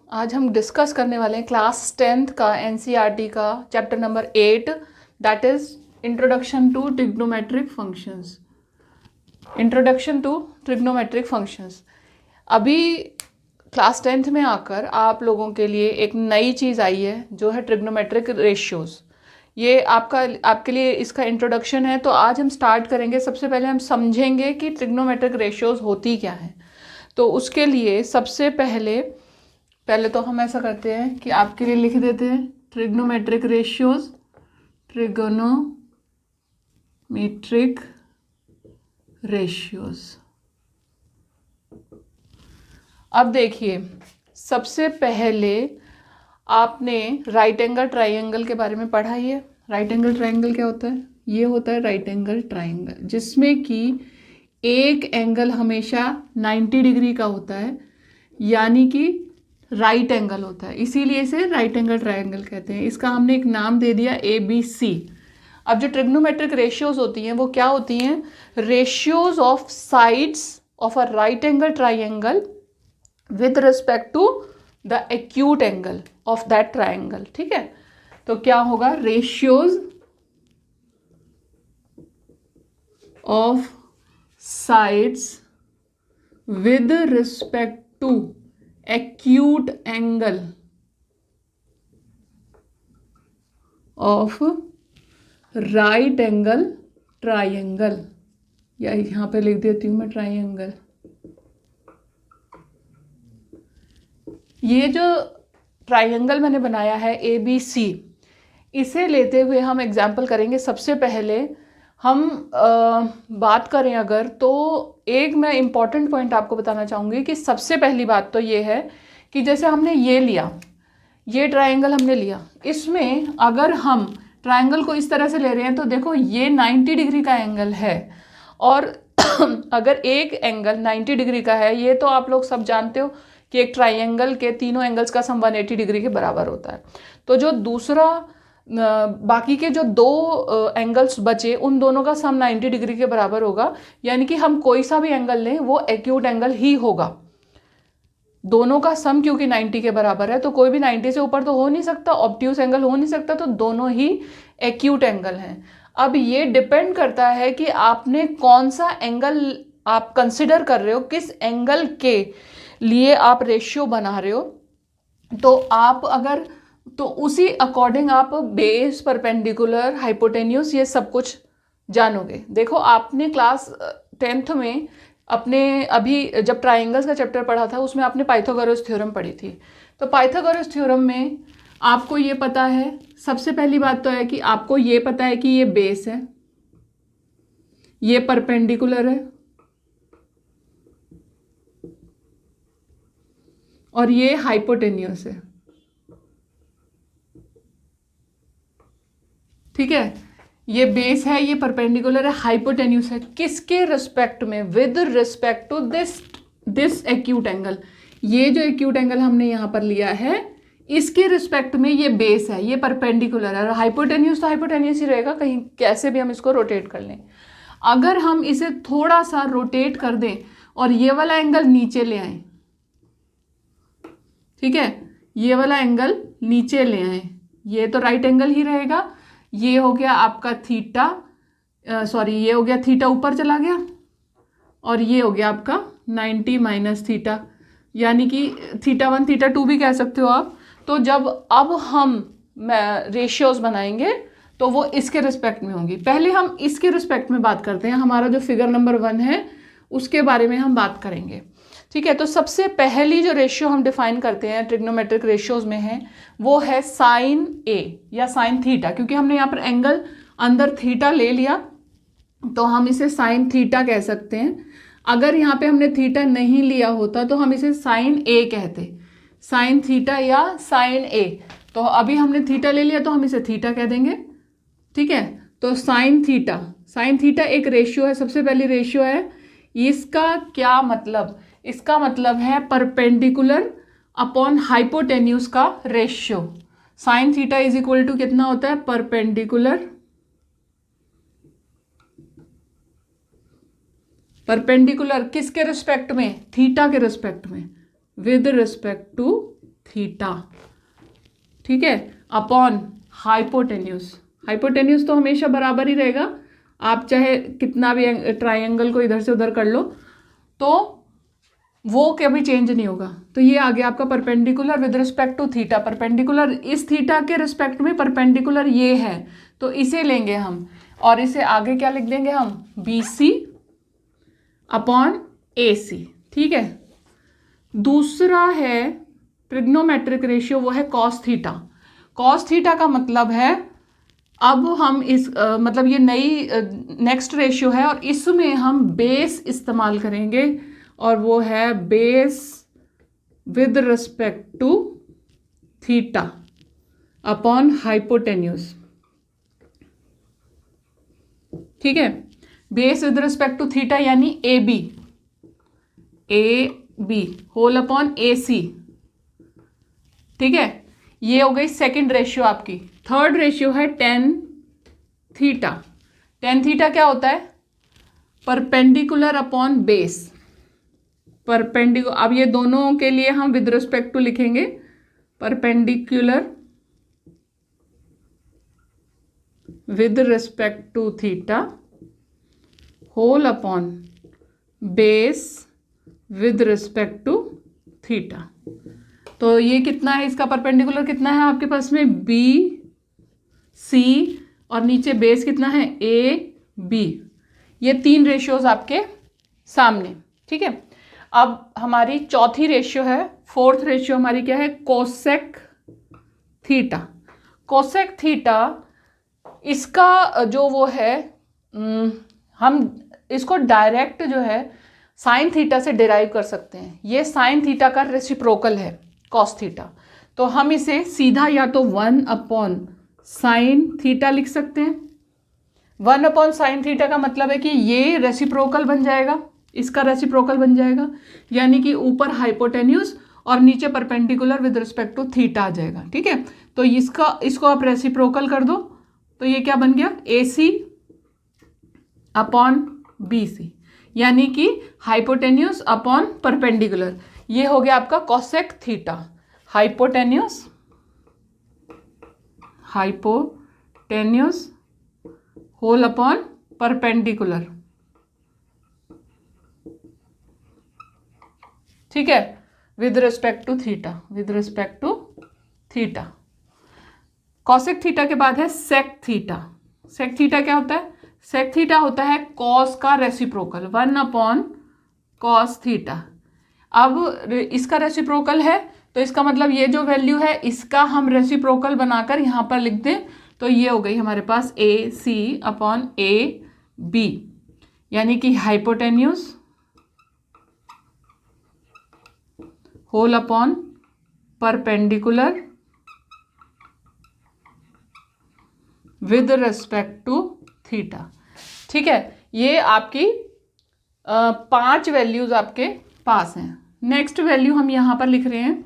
आज हम डिस्कस करने वाले हैं क्लास 10th का एनसीईआरटी का chapter number 8, that is introduction to trigonometric functions. Introduction to trigonometric functions. अभी क्लास 10th में आकर आप लोगों के लिए एक नई चीज़ आई है जो है ट्रिग्नोमेट्रिक रेशियोज। ये आपके लिए इसका इंट्रोडक्शन है। तो आज हम स्टार्ट करेंगे। सबसे पहले हम समझेंगे कि ट्रिग्नोमेट्रिक रेशियोज होती क्या है। तो उसके लिए सबसे पहले तो हम ऐसा करते हैं कि आपके लिए लिख देते हैं ट्रिग्नोमेट्रिक रेशियोज। Trigonometric ratios. अब देखिए, सबसे पहले आपने राइट एंगल ट्राइंगल के बारे में पढ़ा ही है। राइट एंगल ट्राइंगल क्या होता है? ये होता है राइट एंगल ट्राइंगल जिसमें कि एक एंगल हमेशा 90 डिग्री का होता है, यानी कि राइट एंगल होता है, इसीलिए इसे राइट एंगल ट्राइंगल कहते हैं। इसका हमने एक नाम दे दिया ABC। अब जो ट्रिग्नोमेट्रिक रेशियोज होती हैं वो क्या होती हैं? Ratios of sides of a right angle triangle with respect to the acute angle of that triangle. ठीक है, तो क्या होगा? Ratios of sides with respect to acute angle of right angle triangle, या यहाँ पे लिख देती हूँ मैं ट्राइंगल। ये जो ट्राइंगल मैंने बनाया है ABC, इसे लेते हुए हम एग्जाम्पल करेंगे। सबसे पहले हम बात करें अगर, तो एक मैं इम्पॉर्टेंट पॉइंट आपको बताना चाहूँगी कि सबसे पहली बात तो ये है कि जैसे हमने ये लिया, ये ट्राइंगल हमने लिया, इसमें अगर हम ट्राइंगल को इस तरह से ले रहे हैं तो देखो ये 90 डिग्री का एंगल है। और अगर एक एंगल 90 डिग्री का है, ये तो आप लोग सब जानते हो कि एक ट्राइंगल के तीनों एंगल्स का सम 180 डिग्री के बराबर होता है। तो जो दूसरा बाकी के जो दो एंगल्स बचे, उन दोनों का सम 90 डिग्री के बराबर होगा, यानी कि हम कोई सा भी एंगल लें वो एक्यूट एंगल ही होगा। दोनों का सम क्योंकि 90 के बराबर है, तो कोई भी 90 से ऊपर तो हो नहीं सकता, ऑब्ट्यूस एंगल हो नहीं सकता, तो दोनों ही एक्यूट एंगल हैं। अब ये डिपेंड करता है कि आपने कौन सा एंगल आप कंसिडर कर रहे हो, किस एंगल के लिए आप रेशियो बना रहे हो। तो आप अगर तो उसी अकॉर्डिंग आप बेस, परपेंडिकुलर, हाइपोटेन्यूस, ये सब कुछ जानोगे। देखो, आपने क्लास 10th में अपने अभी जब ट्राइंगल्स का चैप्टर पढ़ा था उसमें आपने पाइथागोरस थ्योरम पढ़ी थी। तो पाइथागोरस थ्योरम में आपको ये पता है, सबसे पहली बात तो है कि आपको ये पता है कि ये बेस है, ये परपेंडिकुलर है और ये हाइपोटेन्यूस है। ठीक है, ये बेस है, ये परपेंडिकुलर है, हाइपोटेन्यूस है। किसके रिस्पेक्ट में? With respect to this acute angle. ये जो एक्यूट एंगल हमने यहाँ पर लिया है, इसके रिस्पेक्ट में ये बेस है, ये परपेंडिकुलर है। और हाइपोटेन्यूस तो हाइपोटेन्यूस ही रहेगा, कहीं कैसे भी हम इसको रोटेट कर लें। अगर हम इसे थोड़ा सा रोटेट कर दें और ये वाला एंगल नीचे ले आए, ठीक है, ये वाला एंगल नीचे ले आए, ये तो राइट एंगल ही रहेगा। ये हो गया आपका थीटा, सॉरी, ये हो गया थीटा ऊपर चला गया, और ये हो गया आपका 90 माइनस थीटा, यानी कि θ1 θ2 भी कह सकते हो आप। तो जब अब हम रेशियोज बनाएंगे तो वो इसके रिस्पेक्ट में होंगी। पहले हम इसके रिस्पेक्ट में बात करते हैं, हमारा जो फिगर नंबर 1 है उसके बारे में हम बात करेंगे। ठीक है, तो सबसे पहली जो रेशियो हम डिफाइन करते हैं ट्रिग्नोमेट्रिक रेशियोज में है, वो है साइन A या साइन थीटा। क्योंकि हमने यहाँ पर एंगल अंदर थीटा ले लिया तो हम इसे साइन थीटा कह सकते हैं। अगर यहाँ पे हमने थीटा नहीं लिया होता तो हम इसे साइन A कहते, साइन थीटा या साइन A। तो अभी हमने थीटा ले लिया तो हम इसे थीटा कह देंगे। ठीक है, तो साइन थीटा एक रेशियो है, सबसे पहली रेशियो है। इसका क्या मतलब? इसका मतलब है परपेंडिकुलर अपॉन हाइपोटेन्यूस का ratio. Sine theta is equal to कितना होता है? परपेंडिकुलर किसके रिस्पेक्ट में? थीटा के रिस्पेक्ट में, विद रिस्पेक्ट टू थीटा, ठीक है, अपॉन हाइपोटेन्यूज। हाइपोटेन्यूज तो हमेशा बराबर ही रहेगा, आप चाहे कितना भी ट्राइंगल को इधर से उधर कर लो तो वो कभी चेंज नहीं होगा। तो ये आ गया आपका perpendicular with respect to theta. Perpendicular इस थीटा के रिस्पेक्ट में परपेंडिकुलर ये है, तो इसे लेंगे हम, और इसे आगे क्या लिख देंगे हम, B C upon A C, ठीक है। दूसरा है ट्रिग्नोमेट्रिक रेशियो, वो है कॉस थीटा। कॉस थीटा का मतलब है, अब हम इस मतलब ये नई नेक्स्ट रेशियो है और इसमें हम बेस इस्तेमाल करेंगे, और वो है base with respect to theta upon hypotenuse, ठीक है। Base with respect to theta यानी A B whole upon A C, ठीक है। ये हो गई सेकंड रेशियो आपकी। थर्ड रेशियो है टेन थीटा। टेन थीटा क्या होता है, परपेंडिकुलर अपॉन बेस। परपेंडिकुलर, अब ये दोनों के लिए हम विद रिस्पेक्ट टू लिखेंगे, perpendicular with respect to theta whole upon base with respect to theta. तो ये कितना है, इसका परपेंडिकुलर कितना है आपके पास में, बी सी, और नीचे बेस कितना है, ए बी। ये तीन रेशियोज आपके सामने, ठीक है। अब हमारी चौथी रेशियो है, फोर्थ रेशियो हमारी क्या है, कोसेक थीटा। कोसेक थीटा, इसका जो वो है, हम इसको डायरेक्ट जो है साइन थीटा से डिराइव कर सकते हैं। ये साइन थीटा का रेसिप्रोकल है कॉस थीटा, तो हम इसे सीधा या तो 1 अपॉन साइन थीटा लिख सकते हैं। 1 अपॉन साइन थीटा का मतलब है कि ये रेसिप्रोकल बन जाएगा, इसका रेसिप्रोकल बन जाएगा, यानी कि ऊपर हाइपोटेन्यूज और नीचे perpendicular with respect to theta आ जाएगा, ठीक है। तो इसको आप रेसिप्रोकल कर दो, तो ये क्या बन गया, ए सी अपॉन बी सी, यानी कि हाइपोटेन्यूज अपॉन परपेंडिकुलर। ये हो गया आपका cosec theta. Hypotenuse whole upon perpendicular, ठीक है, with respect to theta. Cosec theta के बाद है सेक थीटा। सेक थीटा क्या होता है, सेक थीटा होता है कॉस का रेसिप्रोकल, 1 अपॉन कॉस थीटा। अब इसका रेसिप्रोकल है, तो इसका मतलब ये जो वैल्यू है इसका हम रेसिप्रोकल बनाकर यहाँ पर लिख दें, तो ये हो गई हमारे पास ए सी अपॉन ए बी, यानी कि hypotenuse whole upon perpendicular with respect to theta, ठीक है। ये आपकी 5 वैल्यूज आपके पास हैं। नेक्स्ट वैल्यू हम यहाँ पर लिख रहे हैं,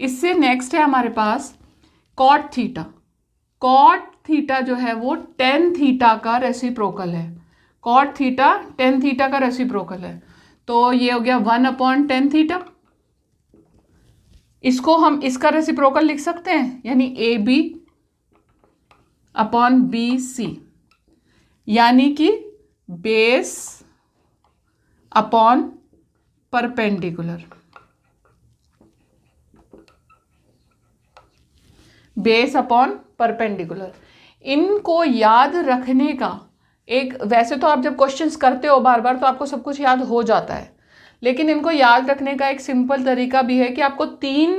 इससे नेक्स्ट है हमारे पास कॉट थीटा। कॉट थीटा जो है वो टेन थीटा का रेसिप्रोकल है। कॉट थीटा टेन थीटा का रेसिप्रोकल है, तो ये हो गया 1 अपॉन टेन थीटा। इसको हम इसका रेसिप्रोकल लिख सकते हैं, यानी A B upon B C, यानी कि base upon perpendicular. Base upon perpendicular, इनको याद रखने का एक, वैसे तो आप जब क्वेश्चंस करते हो बार बार तो आपको सब कुछ याद हो जाता है, लेकिन इनको याद रखने का एक सिंपल तरीका भी है कि आपको 3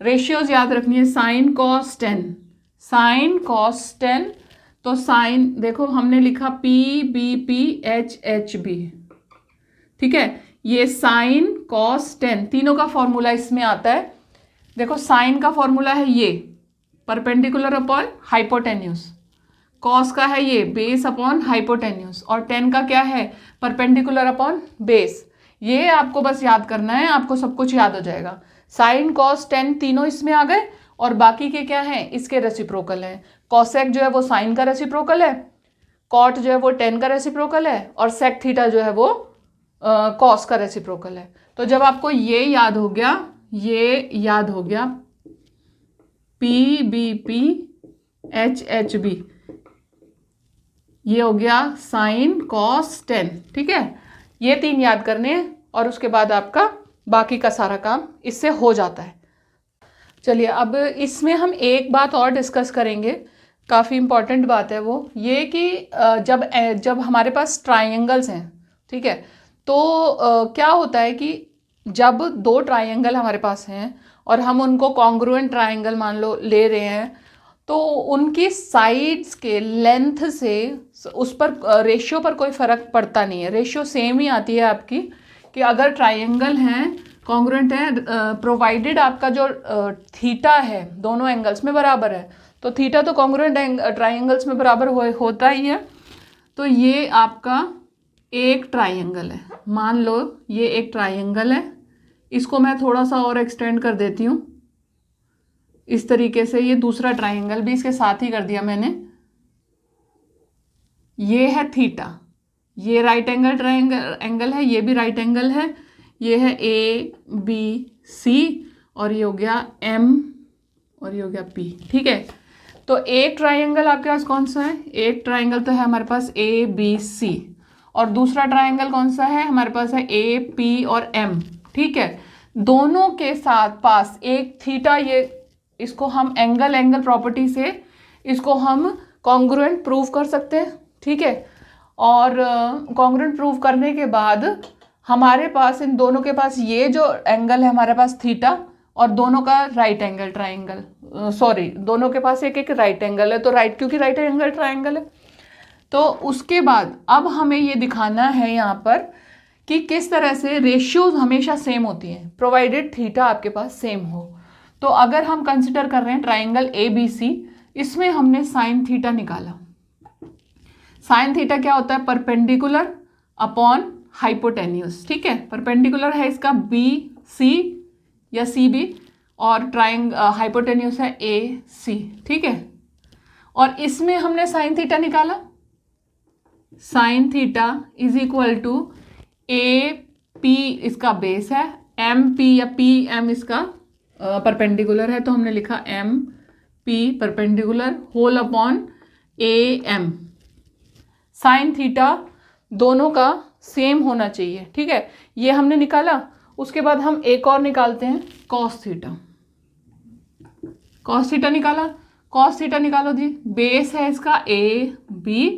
रेशियोज याद रखनी है, sine cos tan. Sine cos tan, तो साइन देखो हमने लिखा P B P H H B, ठीक है। ये साइन कॉस टेन, तीनों का फॉर्मूला इसमें आता है। देखो साइन का फॉर्मूला है ये परपेंडिकुलर अपॉन हाइपोटेन्यूज, कॉस का है ये बेस अपॉन हाइपोटेन्यूज, और टेन का क्या है, परपेंडिकुलर अपॉन बेस। ये आपको बस याद करना है, आपको सब कुछ याद हो जाएगा। साइन कॉस टेन तीनों इसमें आ गए, और बाकी के क्या हैं, इसके रेसिप्रोकल हैं। कॉसेक जो है वो साइन का रेसिप्रोकल है, कॉट जो है वो टेन का रेसिप्रोकल है, और सेक थीटा जो है वो कॉस का रेसिप्रोकल है। तो जब आपको ये याद हो गया, PBP HHB, ये हो गया साइन कॉस टेन। ठीक है, ये 3 याद करने हैं और उसके बाद आपका बाकी का सारा काम इससे हो जाता है। चलिए अब इसमें हम एक बात और डिस्कस करेंगे, काफ़ी इम्पॉर्टेंट बात है वो ये कि जब हमारे पास ट्राइंगल्स हैं, ठीक है, तो क्या होता है कि जब 2 ट्राइंगल हमारे पास हैं और हम उनको कॉन्ग्रुएंट ट्राइंगल मान लो ले रहे हैं, तो उनकी साइड्स के लेंथ से उस पर रेशियो पर कोई फ़र्क पड़ता नहीं है, रेशियो सेम ही आती है आपकी कि अगर ट्राइंगल हैं कॉन्ग्रुएंट है, प्रोवाइडेड आपका जो थीटा है दोनों एंगल्स में बराबर है, तो थीटा तो कॉन्ग्रुएंट ट्राइंगल्स में बराबर होता ही है। तो ये आपका एक ट्राइंगल है, मान लो ये एक ट्राइंगल है, इसको मैं थोड़ा सा और एक्सटेंड कर देती हूँ इस तरीके से, ये दूसरा ट्राइंगल भी इसके साथ ही कर दिया मैंने। ये है थीटा, ये राइट एंगल एंगल है, ये भी राइट एंगल है, ये है ABC और ये हो गया M और ये हो गया P। ठीक है, तो एक ट्राइंगल आपके पास कौन सा है? एक ट्राइंगल तो है हमारे पास ABC और दूसरा ट्राइंगल कौन सा है हमारे पास? है AP और M। ठीक है, दोनों के साथ पास एक थीटा, ये इसको हम एंगल प्रॉपर्टी से इसको हम कॉन्ग्रुएंट प्रूव कर सकते हैं। ठीक है, और कॉन्ग्रुएंट प्रूव करने के बाद हमारे पास इन दोनों के पास ये जो एंगल है हमारे पास थीटा और दोनों का राइट एंगल ट्राइंगल, सॉरी दोनों के पास एक एक राइट एंगल है, तो राइट क्योंकि राइट एंगल ट्राइंगल है। तो उसके बाद अब हमें ये दिखाना है यहाँ पर कि किस तरह से रेशियोज हमेशा सेम होती हैं प्रोवाइडेड थीटा आपके पास सेम हो। तो अगर हम कंसिडर कर रहे हैं ट्राइंगल ABC, इसमें हमने साइन थीटा निकाला। साइन थीटा क्या होता है? Perpendicular upon hypotenuse. ठीक है, परपेंडिकुलर है इसका BC या CB और हाइपोटेन्यूस है AC। ठीक है, और इसमें हमने साइन थीटा निकाला, sine theta is equal to AP इसका बेस है, MP या PM इसका परपेंडिकुलर है, तो हमने लिखा MP perpendicular whole upon AM। Sine theta दोनों का सेम होना चाहिए। ठीक है, ये हमने निकाला। उसके बाद हम एक और निकालते हैं, कॉस थीटा। कॉस थीटा निकाला, कॉस थीटा निकालो जी, बेस है इसका AB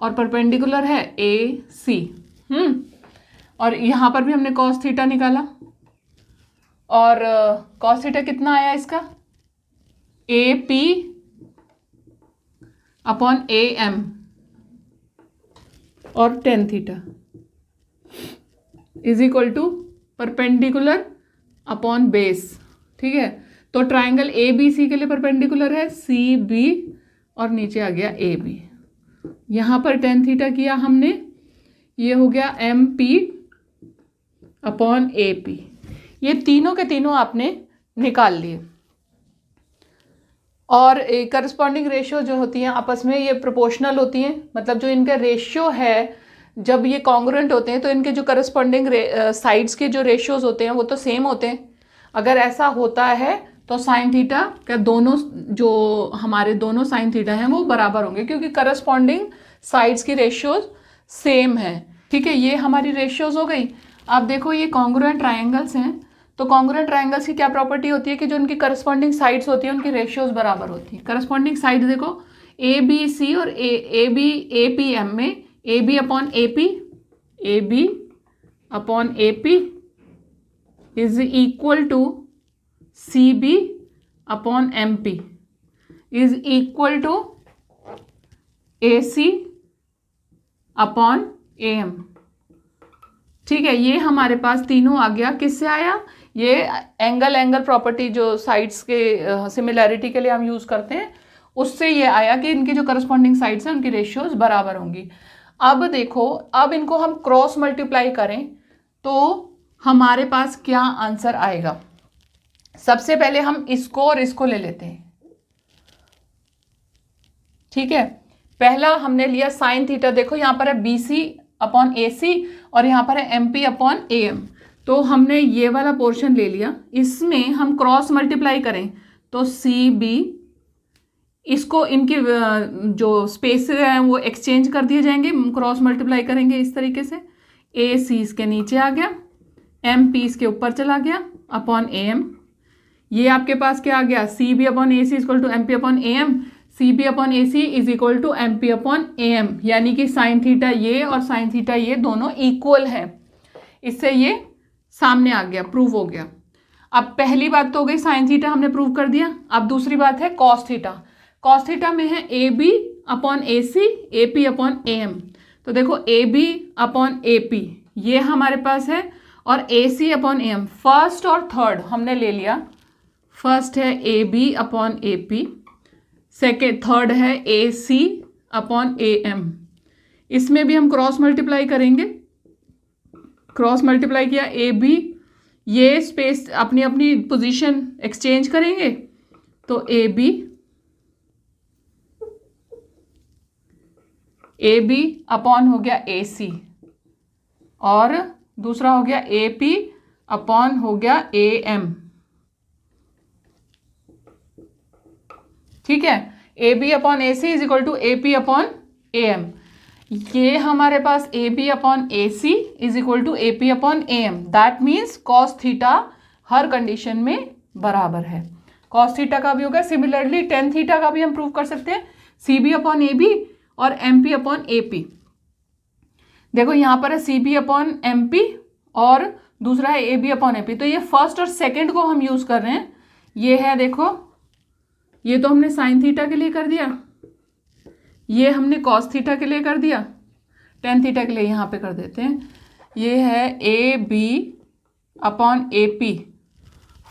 और परपेंडिकुलर है AC। और यहाँ पर भी हमने कॉस थीटा निकाला और कॉस थीटा कितना आया इसका? AP अपॉन AM और tan theta is equal to perpendicular upon base. ठीक है, तो ट्राइंगल ABC के लिए परपेंडिकुलर है CB और नीचे आ गया AB। यहाँ पर टेन थीटा किया हमने, ये हो गया MP अपॉन AP। ये तीनों के तीनों आपने निकाल लिए और करस्पॉन्डिंग रेशियो जो होती हैं आपस में ये प्रोपोर्शनल होती हैं, मतलब जो इनका रेशियो है जब ये कॉन्ग्रुएंट होते हैं तो इनके जो करस्पॉन्डिंग साइड्स के जो रेशियोज होते हैं वो तो सेम होते हैं। अगर ऐसा होता है तो साइन थीटा का दोनों जो हमारे दोनों साइन थीटा हैं वो बराबर होंगे क्योंकि करस्पॉन्डिंग साइड्स की रेशियोज सेम है। ठीक है, ये हमारी रेशियोज हो गई। अब देखो ये कॉन्ग्रुएंट ट्राइंगल्स हैं, तो कॉन्ग्रुएंट ट्राइंगल्स की क्या प्रॉपर्टी होती है कि जो उनकी करस्पॉन्डिंग साइड्स होती है उनकी रेशियोज बराबर होती है। करस्पॉन्डिंग साइड देखो ABC और APM में AB upon AP is equal to CB upon MP is equal to AC upon AM। ठीक है, ये हमारे पास तीनों आ गया। किससे आया? ये एंगल प्रॉपर्टी जो साइड्स के सिमिलैरिटी के लिए हम यूज़ करते हैं, उससे ये आया कि इनकी जो करस्पॉन्डिंग साइड्स हैं उनकी रेशियोज बराबर होंगी। अब देखो, अब इनको हम क्रॉस मल्टीप्लाई करें तो हमारे पास क्या आंसर आएगा। सबसे पहले हम इसको और इसको ले लेते हैं। ठीक है, पहला हमने लिया साइन थीटा, देखो यहाँ पर है BC अपॉन AC और यहाँ पर है MP अपॉन AM। तो हमने ये वाला पोर्शन ले लिया, इसमें हम क्रॉस मल्टीप्लाई करें तो सी बी, इसको इनके जो स्पेस हैं वो एक्सचेंज कर दिए जाएंगे, क्रॉस मल्टीप्लाई करेंगे इस तरीके से। ए सी इसके नीचे आ गया, एम पी इसके ऊपर चला गया अपॉन ए एम। ये आपके पास क्या आ गया, C B upon A C equal to M P upon A M. C B upon A C is equal to M P upon A M, यानी कि साइन थीटा ये और साइन थीटा ये दोनों इक्वल है। इससे ये सामने आ गया, प्रूव हो गया। अब पहली बात तो हो गई, साइन थीटा हमने प्रूव कर दिया। अब दूसरी बात है कॉस थीटा। कॉस थीटा में है A B upon A C, A P upon A M. तो देखो A B upon A P ये हमारे पास है, और A C upon A M first और थर्ड हमने ले लिया। फर्स्ट है A B upon A P, second third है A C upon A M. इसमें भी हम क्रॉस मल्टीप्लाई करेंगे। क्रॉस मल्टीप्लाई किया, ए बी ये स्पेस अपनी अपनी पोजीशन एक्सचेंज करेंगे, तो ए बी अपॉन हो गया ए सी, और दूसरा हो गया ए पी अपॉन हो गया ए एम। ठीक है, A B upon A C is equal to A P upon A M. ये हमारे पास A B upon A C is equal to A P upon A M. That means cos theta हर condition में बराबर है। Cos theta का भी होगा, सिमिलरली टेन थीटा का भी हम प्रूव कर सकते हैं, C B upon A B और M P upon A P. देखो यहाँ पर है C B upon M P और दूसरा है A B upon A P. तो ये फर्स्ट और सेकेंड को हम यूज कर रहे हैं। ये है, देखो ये तो हमने साइन थीटा के लिए कर दिया, ये हमने कॉस थीटा के लिए कर दिया, टेन थीटा के लिए यहाँ पे कर देते हैं। ये है A B upon A P,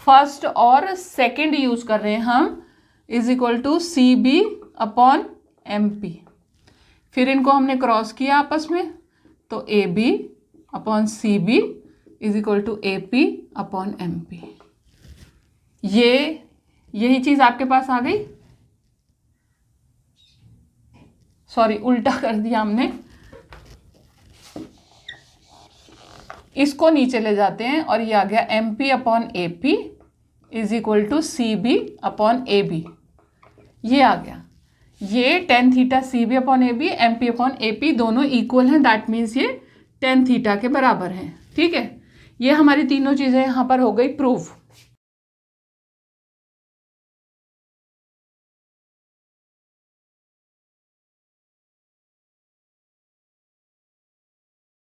first और सेकेंड यूज कर रहे हैं हम, is equal to C B upon M P. फिर इनको हमने क्रॉस किया आपस में, तो A B upon C B is equal to A P upon M P. यही चीज आपके पास आ गई। सॉरी, उल्टा कर दिया हमने, इसको नीचे ले जाते हैं और ये आ गया M P upon A P is equal to C B upon A B. ये आ गया, ये tan theta C B upon A B, M P upon A P दोनों इक्वल हैं। दैट मीन्स ये टेन थीटा के बराबर हैं। ठीक है, ये हमारी तीनों चीज़ें यहाँ पर हो गई प्रूफ।